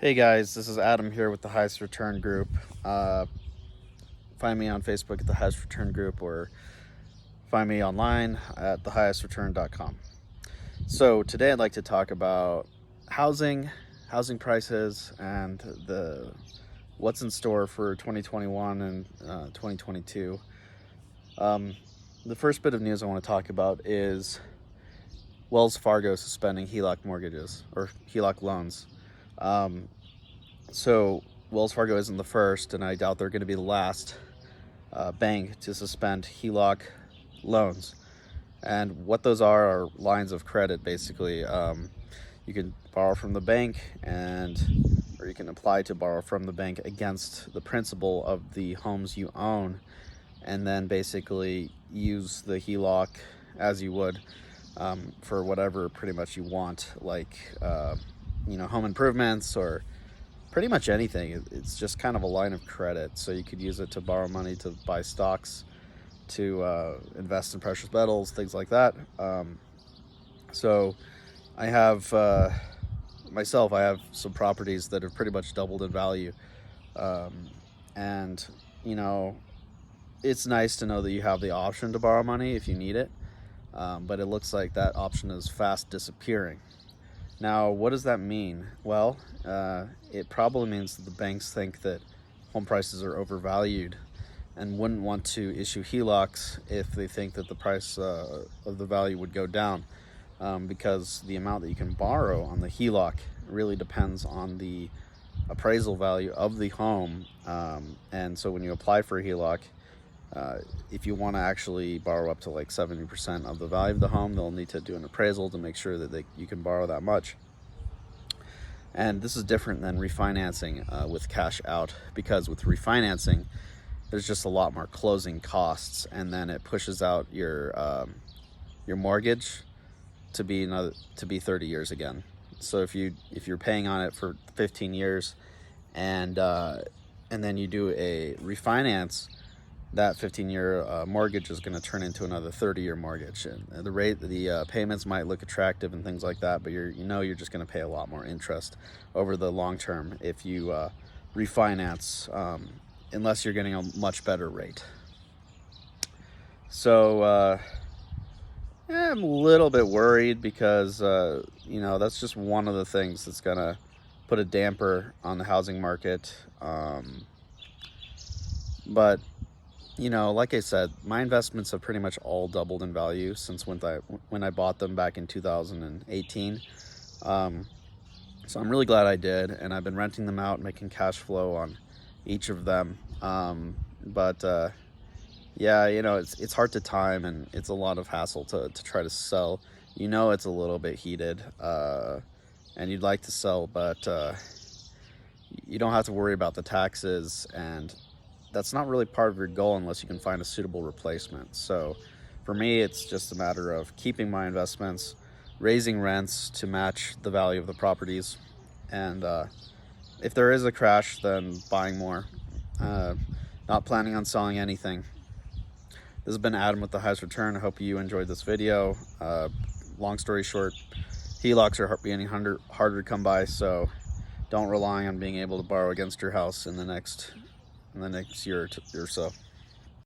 Hey guys, this is Adam here with the Highest Return Group. Find me on Facebook at the Highest Return Group, or find me online at thehighestreturn.com. So today I'd like to talk about housing prices, and what's in store for 2021 and 2022. The first bit of news I want to talk about is Wells Fargo suspending HELOC mortgages, or HELOC loans. So Wells Fargo isn't the first, and I doubt they're going to be the last bank to suspend HELOC loans. And what those are lines of credit, basically. You can borrow from the bank, or you can apply to borrow from the bank against the principal of the homes you own, and then basically use the HELOC as you would for whatever pretty much you want, like home improvements or pretty much anything. It's just kind of a line of credit, so you could use it to borrow money to buy stocks, to invest in precious metals, things like that. So I have myself, I have some properties that have pretty much doubled in value, and it's nice to know that you have the option to borrow money if you need it, but it looks like that option is fast disappearing. Now, what does that mean? Well, it probably means that the banks think that home prices are overvalued and wouldn't want to issue HELOCs if they think that the price of the value would go down, because the amount that you can borrow on the HELOC really depends on the appraisal value of the home. And so when you apply for a HELOC, if you want to actually borrow up to like 70% of the value of the home, they'll need to do an appraisal to make sure that you can borrow that much. And this is different than refinancing with cash out, because with refinancing, there's just a lot more closing costs, and then it pushes out your mortgage to be 30 years again. So if you're paying on it for 15 years, and then you do a refinance, that 15-year mortgage is going to turn into another 30-year mortgage, and the payments might look attractive and things like that, but you're just going to pay a lot more interest over the long term if you refinance, unless you're getting a much better rate. So I'm a little bit worried, because that's just one of the things that's going to put a damper on the housing market. But like I said, my investments have pretty much all doubled in value since when I bought them back in 2018. So I'm really glad I did, and I've been renting them out, making cash flow on each of them. But it's hard to time, and it's a lot of hassle to try to sell. It's a little bit heated, and you'd like to sell, but you don't have to worry about the taxes, and that's not really part of your goal unless you can find a suitable replacement. So for me, it's just a matter of keeping my investments, raising rents to match the value of the properties, and if there is a crash, then buying more. Not planning on selling anything. This has been Adam with the Highest Return. I hope you enjoyed this video. Long story short, HELOCs are getting harder to come by, so don't rely on being able to borrow against your house in the next year or so.